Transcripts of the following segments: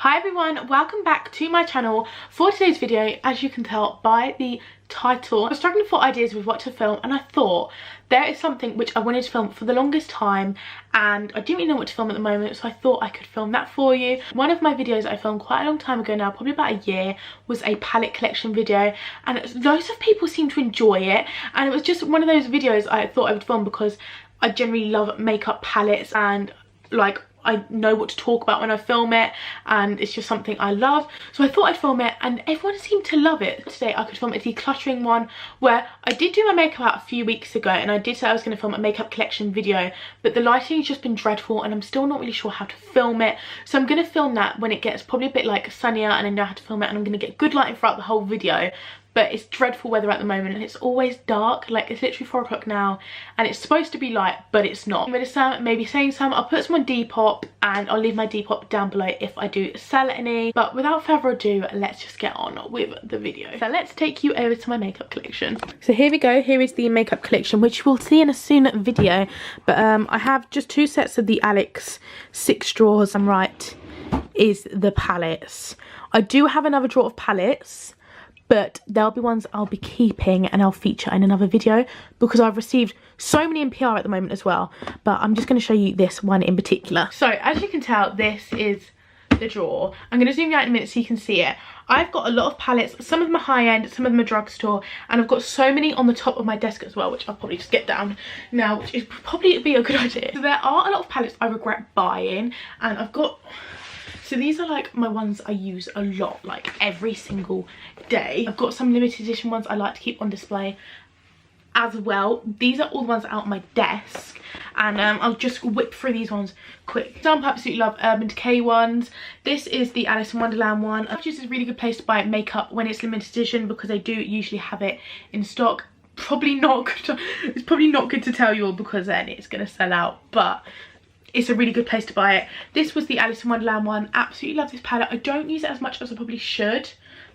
Hi everyone, welcome back to my channel. For today's video, as you can tell by the title, I was struggling for ideas with what to film, and I thought there is something which I wanted to film for the longest time and I didn't really know what to film at the moment, so I thought I could film that for you. One of my videos I filmed quite a long time ago now, probably about a year, was a palette collection video, and loads of people seem to enjoy it, and it was just one of those videos I thought I would film because I generally love makeup palettes and like I know what to talk about when I film it, and it's just something I love, so I thought I'd film it and everyone seemed to love it. Today I could film a decluttering one where I did do my makeup out a few weeks ago, and I did say I was going to film a makeup collection video, but the lighting has just been dreadful and I'm still not really sure how to film it, so I'm going to film that when it gets probably a bit like sunnier and I know how to film it, and I'm going to get good lighting throughout the whole video. But it's dreadful weather at the moment and it's always dark. Like, it's literally 4 o'clock now and it's supposed to be light, but it's not. I'm going to maybe saying some. I'll put some on Depop and I'll leave my Depop down below if I do sell any. But without further ado, let's just get on with the video. So let's take you over to my makeup collection. So here we go. Here is the makeup collection, which we'll see in a soon video. But I have just 2 sets of the Alex 6 drawers. I'm right, is the palettes. I do have another drawer of palettes, but there'll be ones I'll be keeping and I'll feature in another video because I've received so many in PR at the moment as well. But I'm just going to show you this one in particular. So as you can tell, this is the drawer. I'm going to zoom out in a minute so you can see it. I've got a lot of palettes. Some of them are high end, some of them are drugstore, and I've got so many on the top of my desk as well, which I'll probably just get down now, which is probably be a good idea. So there are a lot of palettes I regret buying, and I've got... So these are like my ones I use a lot, like every single day. I've got some limited edition ones I like to keep on display as well. These are all the ones out on my desk, and I'll just whip through these ones quick. Some I absolutely love Urban Decay ones. This is the Alice in Wonderland one. I've just a really good place to buy makeup when it's limited edition because they do usually have it in stock. Probably not good to, it's probably not good to tell you all because then it's gonna sell out, but it's a really good place to buy it. This was the Alice in Wonderland one. Absolutely love this palette. I don't use it as much as I probably should,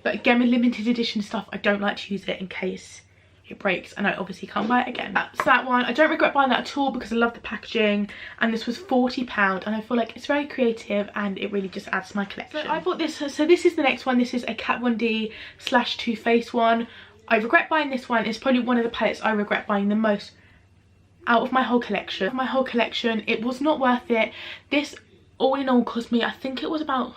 but again, with limited edition stuff, I don't like to use it in case it breaks and I obviously can't buy it again. That's that one. I don't regret buying that at all because I love the packaging, and this was £40 and I feel like it's very creative and it really just adds to my collection. So I bought this. So this is the next one. This is a Kat Von D / Too Faced one. I regret buying this one. It's probably one of the palettes I regret buying the most out of my whole collection. It was not worth it. This all in all cost me, I think it was about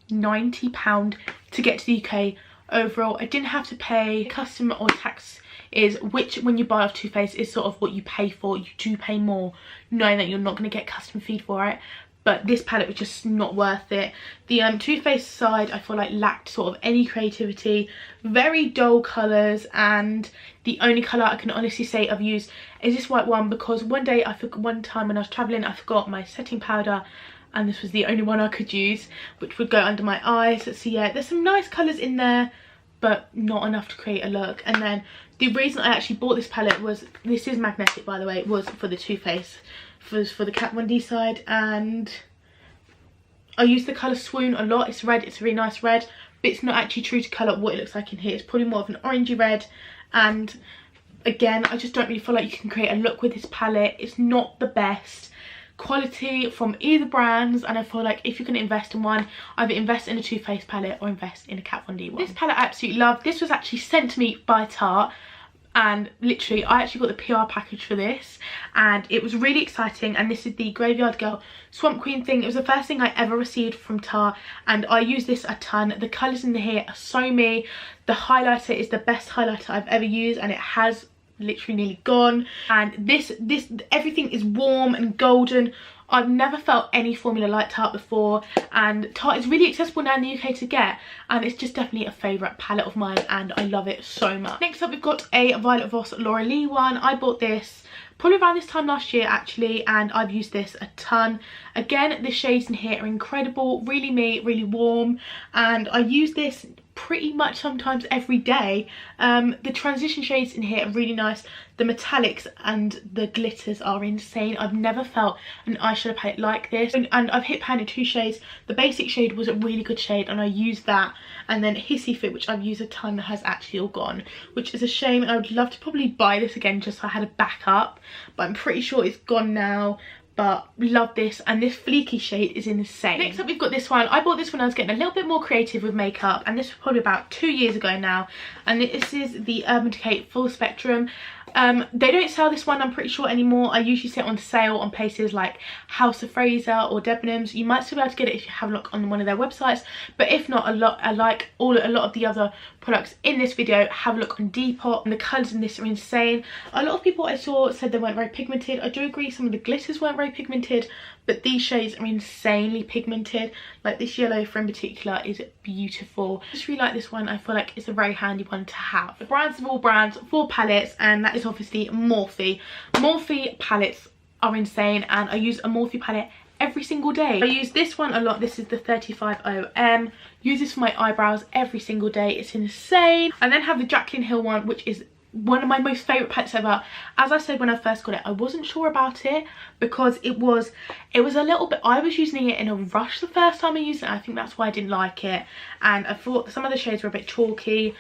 £90 to get to the UK overall. I didn't have to pay custom or tax, is which when you buy off Too Faced is sort of what you pay for. You do pay more knowing that you're not going to get custom feed for it, but this palette was just not worth it. The Too Faced side I feel like lacked sort of any creativity, very dull colours, and the only colour I can honestly say I've used is this white one because one time when I was travelling I forgot my setting powder, and this was the only one I could use, which would go under my eyes. So yeah, there's some nice colours in there, but not enough to create a look. And then the reason I actually bought this palette was, this is magnetic by the way, was for the Too Faced, for the Kat Von D side, and I use the colour Swoon a lot. It's red, it's a really nice red, but it's not actually true to colour what it looks like in here. It's probably more of an orangey red, and again, I just don't really feel like you can create a look with this palette. It's not the best quality from either brands, and I feel like if you're going to invest in one, either invest in a Too Faced palette or invest in a Kat Von D one. This palette I absolutely love. This was actually sent to me by Tarte, and literally I actually got the PR package for this and it was really exciting. And this is the Graveyard Girl Swamp Queen thing. It was the first thing I ever received from Tarte and I use this a ton. The colours in here are so me. The highlighter is the best highlighter I've ever used and it has literally nearly gone. And this everything is warm and golden. I've never felt any formula like Tarte before, and Tarte is really accessible now in the UK to get, and it's just definitely a favourite palette of mine and I love it so much. Next up we've got a Violet Voss Laura Lee one. I bought this probably around this time last year actually, and I've used this a ton. Again, the shades in here are incredible, really me, really warm, and I use this pretty much sometimes every day. The transition shades in here are really nice. The metallics and the glitters are insane. I've never felt an eyeshadow palette like this, and I've hit pan in 2 shades. The basic shade was a really good shade and I used that, and then Hissy Fit, which I've used a ton, has actually all gone, which is a shame. I would love to probably buy this again just so I had a backup, but I'm pretty sure it's gone now. but love this, and this fleeky shade is insane. Next up we've got this one. I bought this when I was getting a little bit more creative with makeup, and this was probably about 2 years ago now, and this is the Urban Decay Full Spectrum. They don't sell this one, I'm pretty sure, anymore. I usually see it on sale on places like House of Fraser or Debenhams. You might still be able to get it if you have a look on one of their websites, but if not, a lot of the other products in this video, have a look on Depop, and the colours in this are insane. A lot of people I saw said they weren't very pigmented. I do agree, some of the glitters weren't very pigmented, but these shades are insanely pigmented. Like this yellow for in particular is beautiful. I just really like this one. I feel like it's a very handy one to have. The brands of all brands, 4 palettes, and that is obviously Morphe. Morphe palettes are insane, and I use a Morphe palette every single day. I use this one a lot. This is the 35OM. Use this for my eyebrows every single day. It's insane. I then have the Jaclyn Hill one, which is one of my most favourite palettes ever. As I said when I first got it, I wasn't sure about it because it was a little bit, I was using it in a rush the first time I used it. I think that's why I didn't like it, and I thought some of the shades were a bit chalky.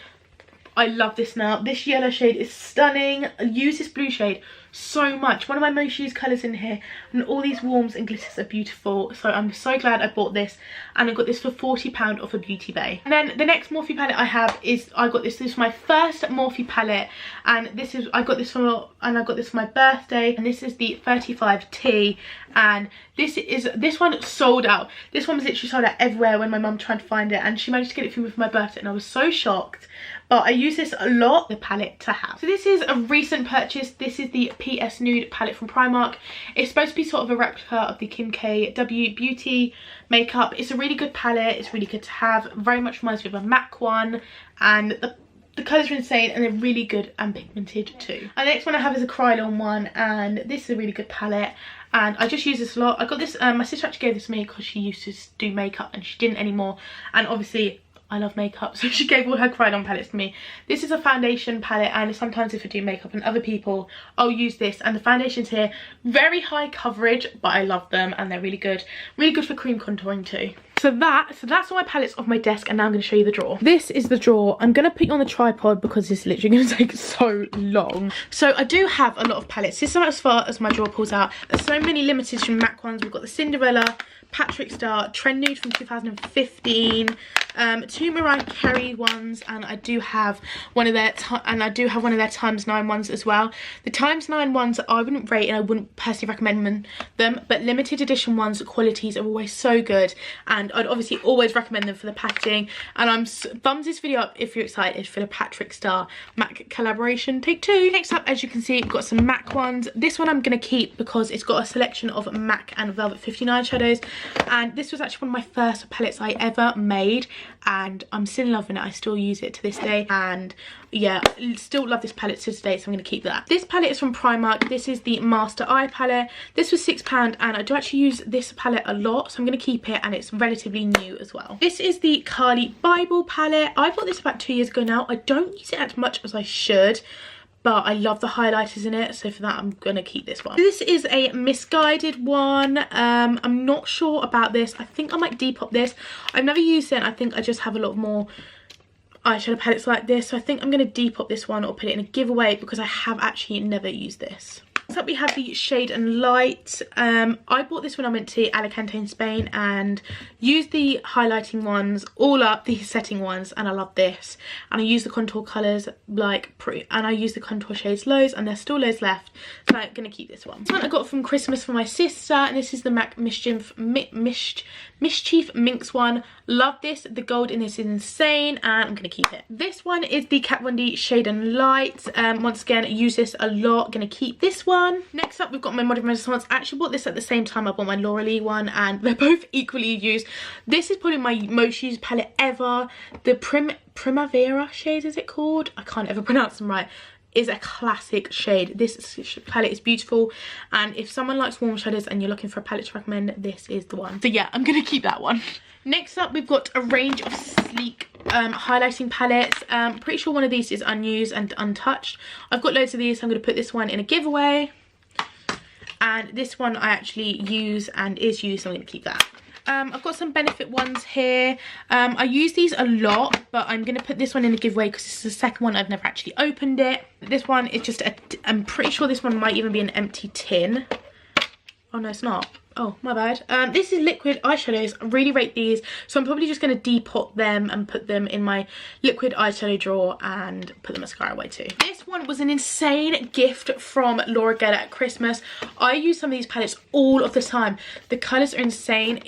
I love this now. This yellow shade is stunning. I use this blue shade so much. One of my most used colours in here, and all these warms and glitters are beautiful. So I'm so glad I bought this, and I got this for £40 off a Beauty Bay. And then the next Morphe palette I have is, I got this is my first Morphe palette, and I got this for my birthday, and this is the 35T, and this one sold out. This one was literally sold out everywhere when my mum tried to find it, and she managed to get it for me for my birthday, and I was so shocked. But I use this a lot, the palette to have. So this is a recent purchase. This is the PS Nude palette from Primark. It's supposed to be sort of a replica of the Kim K W Beauty makeup. It's a really good palette. It's really good to have. Very much reminds me of a MAC one, and the colours are insane, and they're really good and pigmented too. And the next one I have is a Krylon one, and this is a really good palette, and I just use this a lot. I got this, my sister actually gave this to me because she used to do makeup and she didn't anymore, and obviously I love makeup, so she gave all her Krylon palettes to me. This is a foundation palette, and sometimes if I do makeup on other people, I'll use this. And the foundations here, very high coverage, but I love them, and they're really good. Really good for cream contouring too. So that's all my palettes off my desk, and now I'm going to show you the drawer. This is the drawer. I'm going to put you on the tripod because it's literally going to take so long. So I do have a lot of palettes. This is as far as my drawer pulls out. There's so many limited from MAC ones. We've got the Cinderella, Patrick Star, Trend Nude from 2015, 2 Mariah Carey ones, and I do have one of their Times 9 ones as well. The Times 9 ones I wouldn't rate, and I wouldn't personally recommend them, but limited edition ones, qualities are always so good, and I'd obviously always recommend them for the packaging. And thumbs this video up if you're excited for the Patrick Star MAC collaboration take 2. Next up, as you can see, we've got some MAC ones. This one I'm going to keep because it's got a selection of MAC and Velvet 59 shadows, and this was actually one of my first palettes I ever made, and I'm still in love with it. I still use it to this day, and yeah, I still love this palette to today, so I'm going to keep that. This palette is from Primark. This is the Master Eye palette. This was £6, and I do actually use this palette a lot, so I'm going to keep it, and it's relatively new as well. This is the Carly Bible palette. I bought this about 2 years ago now. I don't use it as much as I should, but I love the highlighters in it, so for that I'm gonna keep this one. This is a Misguided one. I'm not sure about this. I think I might Depop this. I've never used it, and I think I just have a lot more eyeshadow palettes like this, so I think I'm gonna Depop this one or put it in a giveaway because I have actually never used this. Next up we have the Shade and Light. I bought this when I went to Alicante in Spain and used the highlighting ones all up, the setting ones, and I love this. And I use the contour colours and I use the contour shades loads, and there's still loads left, so I'm going to keep this one. This one I got from Christmas for my sister, and this is the MAC Mischief Minx one. Love this. The gold in this is insane, and I'm going to keep it. This one is the Kat Von D Shade and Light. Once again, I use this a lot. Going to keep this one. Next up, we've got my Modern Renaissance. I actually bought this at the same time I bought my Laura Lee one, and they're both equally used. This is probably my most used palette ever. The Primavera shade, is it called? I can't ever pronounce them right. Is a classic shade. This palette is beautiful, and if someone likes warm shadows and you're looking for a palette to recommend, this is the one. So yeah, I'm gonna keep that one. Next up, we've got a range of sleek highlighting palettes. Pretty sure one of these is unused and untouched. I've got loads of these, so I'm going to put this one in a giveaway, and this one I actually use and is used, so I'm going to keep that. I've got some Benefit ones here. I use these a lot, but I'm going to put this one in a giveaway because this is the second one I've never actually opened it. This one is just I'm pretty sure this one might even be an empty tin. Oh no, it's not. Oh, my bad. This is liquid eyeshadows. I really rate these, so I'm probably just going to depot them and put them in my liquid eyeshadow drawer and put the mascara away too. This one was an insane gift from Laura Geller at Christmas. I use some of these palettes all of the time. The colours are insane.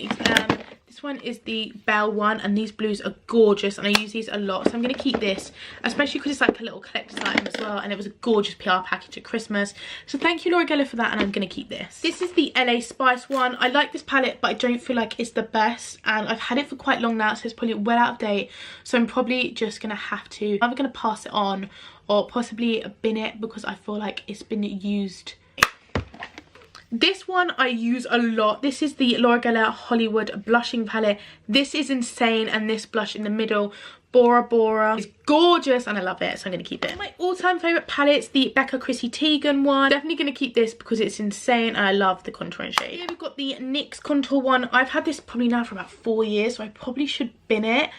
This one is the Belle one, and these blues are gorgeous, and I use these a lot, so I'm going to keep this, especially because it's like a little collector's item as well, and it was a gorgeous PR package at Christmas. So thank you, Laura Geller, for that, and I'm going to keep this. This is the LA Spice one. I like this palette, but I don't feel like it's the best, and I've had it for quite long now, so it's probably well out of date, so I'm probably just going to have to, I'm either going to pass it on or possibly bin it because I feel like it's been used. This one I use a lot. This is the Laura Geller Hollywood blushing palette. This is insane, and this blush in the middle, Bora Bora, is gorgeous and I love it, so I'm going to keep it. My all-time favourite palettes, the Becca Chrissy Teigen one. Definitely going to keep this because it's insane and I love the contouring shade. Here we've got the NYX contour one. I've had this probably now for about 4 years, so I probably should bin it.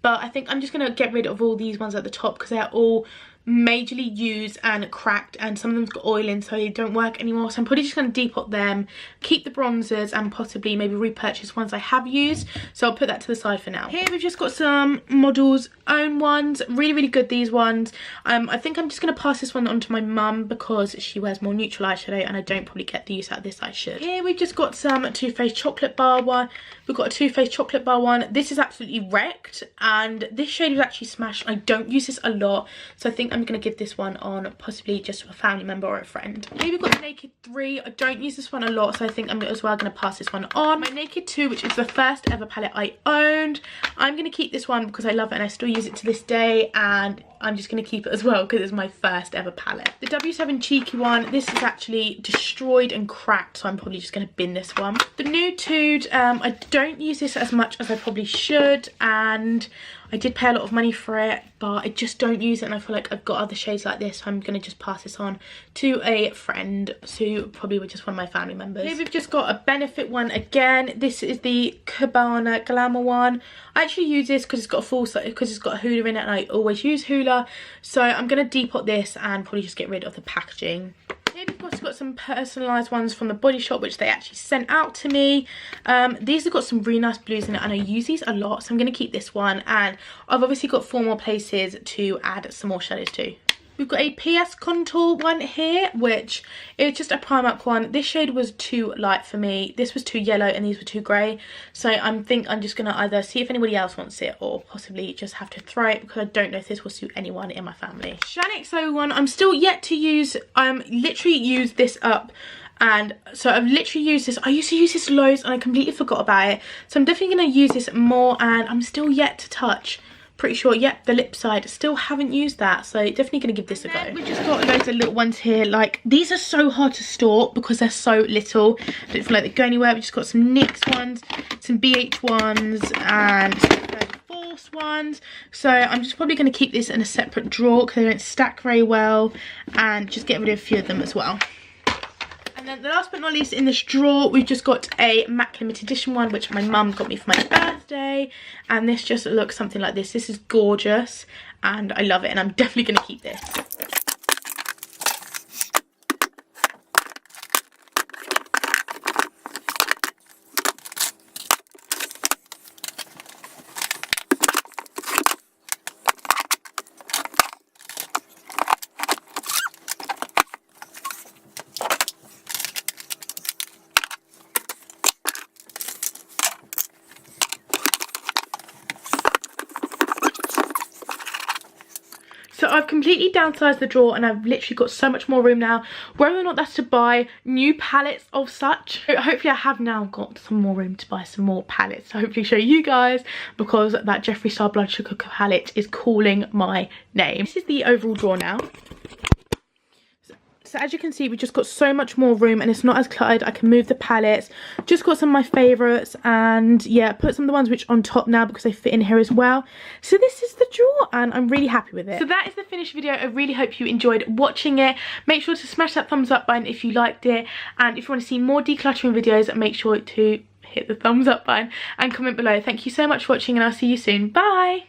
But I think I'm just going to get rid of all these ones at the top because they're all majorly used and cracked, and some of them's got oil in, so they don't work anymore. So I'm probably just going to depot them, keep the bronzers, and possibly maybe repurchase ones I have used. So I'll put that to the side for now. Here we've just got some Model's Own ones. Really, really good, these ones. I think I'm just going to pass this one on to my mum because she wears more neutral eyeshadow and I don't probably get the use out of this I should. Here we've just got some Too Faced chocolate bar one. We've got a Too Faced chocolate bar one. This is absolutely wrecked, and this shade was actually smashed. I don't use this a lot, so I think I'm going to give this one on possibly just to a family member or a friend. Here we've got the Naked 3. I don't use this one a lot, so I think I'm as well going to pass this one on. My Naked 2, which is the first ever palette I owned. I'm going to keep this one because I love it and I still use it to this day, and I'm just going to keep it as well because it's my first ever palette. The W7 Cheeky one, this is actually destroyed and cracked, so I'm probably just going to bin this one. The Nude, I don't use this as much as I probably should, and I did pay a lot of money for it, but I just don't use it, and I feel like I've got other shades like this, so I'm going to just pass this on to a friend, so probably with just one of my family members. Here we've just got a Benefit one again. This is the Cabana Glamour one. I actually use this because it's got a full size, because it's got a hula in it, and I always use hula, so I'm going to depot this and probably just get rid of the packaging. Here we've also got some personalised ones from the Body Shop, which they actually sent out to me. These have got some really nice blues in it, and I use these a lot, so I'm going to keep this one. And I've obviously got 4 more places to add some more shadows to. We've got a PS Contour one here, which is just a Primark one. This shade was too light for me. This was too yellow and these were too grey. So I think I'm just going to either see if anybody else wants it or possibly just have to throw it because I don't know if this will suit anyone in my family. GH0STBLONDIE one, I'm still yet to use. I'm literally used this up. And so I've literally used this. I used to use this loads and I completely forgot about it. So I'm definitely going to use this more, and I'm still yet to touch. Pretty sure, yep, the lip side. Still haven't used that, so definitely going to give this a go. We've just got loads of little ones here. Like, these are so hard to store because they're so little. I don't feel like they go anywhere. We've just got some NYX ones, some BH ones, and some Third Force ones. So I'm just probably going to keep this in a separate drawer because they don't stack very well, and just get rid of a few of them as well. And then the last but not least in this drawer, we've just got a MAC limited edition one, which my mum got me for my birthday. And this just looks something like this. This is gorgeous and I love it, and I'm definitely going to keep this. So I've completely downsized the drawer and I've literally got so much more room now. Whether or not that's to buy new palettes of such, hopefully I have now got some more room to buy some more palettes. So hopefully show you guys, because that Jeffree Star Blood Sugar palette is calling my name. This is the overall drawer now. So as you can see, we've just got so much more room and it's not as cluttered. I can move the palettes. Just got some of my favourites, and yeah, put some of the ones which on top now because they fit in here as well. So this is the drawer and I'm really happy with it. So that is the finished video. I really hope you enjoyed watching it. Make sure to smash that thumbs up button if you liked it, and if you want to see more decluttering videos, make sure to hit the thumbs up button and comment below. Thank you so much for watching, and I'll see you soon. Bye!